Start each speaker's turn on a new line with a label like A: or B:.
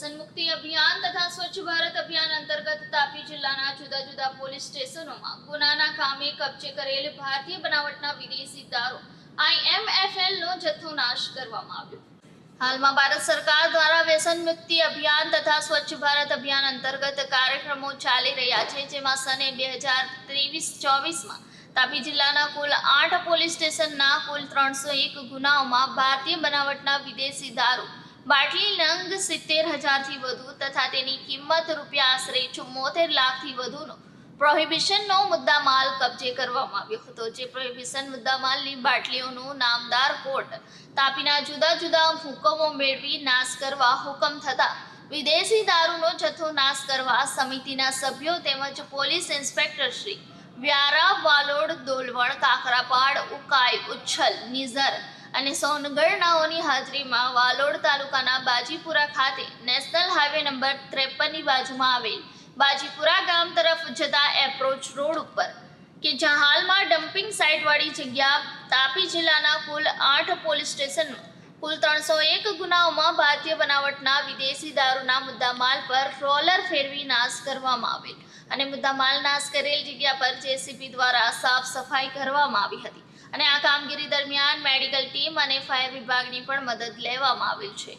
A: વ્યસન મુક્તિ અભિયાન તથા સ્વચ્છ ભારત અભિયાન અંતર્ગત તાપી જિલ્લાના જુદા જુદા પોલીસ સ્ટેશનોમાં ગુનાના કામે કબજે કરેલ ભારતીય બનાવટના વિદેશી દારૂ IMFL નો જથ્થો નાશ કરવામાં આવ્યો. હાલમાં ભારત સરકાર દ્વારા વ્યસન મુક્તિ અભિયાન તથા સ્વચ્છ ભારત અભિયાન અંતર્ગત કાર્યક્રમો ચાલી રહ્યા છે, જેમાં સને 2023-24માં તાપી જિલ્લાના કુલ 8 પોલીસ સ્ટેશનના કુલ 301 ગુનાઓમાં ભારતીય બનાવટના વિદેશી દારૂ બાટલી નંગ 70,000થી વધુ તથા તેની કિંમત રૂપિયા આશરે 74 લાખથી વધુનો પ્રોહિબિશનનો મુદ્દામાલ કબજે કરવામાં આવ્યો હતો. જે પ્રોહિબિશન મુદ્દામાલની બાટલીઓનો નામદાર કોર્ટ તાપીના જુદા જુદા હુકમો મેળવી નાશ કરવા હુકમ થતા વિદેશી દારૂનો જથ્થો નાશ કરવા સમિતિના સભ્યો તેમજ પોલીસ ઇન્સ્પેક્ટર શ્રી વ્યારા, વાલોડ, દોલવણ, કાકરાપાડ, ઉકાઈ, ઉચ્છલ, નિઝર અને સોનગઢનાઓની હાજરીમાં વાલોડ તાલુકાના બાજીપુરા ખાતે નેશનલ હાઈવે નંબર 53ની બાજુમાં આવેલ બાજીપુરા ગામ તરફ જતા એપ્રોચ રોડ ઉપર કે જ્યાં હાલમાં ડમ્પિંગ સાઇટ વાળી જગ્યા તાપી જિલ્લાના કુલ 8 પોલીસ સ્ટેશનમાં કુલ 301 ગુનાઓમાં ભારતીય બનાવટના વિદેશી દારૂના મુદ્દામાલ પર રોલર ફેરવી નાશ કરવામાં આવેલ અને મુદ્દામાલ નાશ કરેલ જગ્યા પર JCB દ્વારા સાફ સફાઈ કરવામાં આવી હતી અને આ કામગીરી દરમિયાન મેડિકલ ટીમ અને ફાયર વિભાગની પણ મદદ લેવામાં આવેલ છે.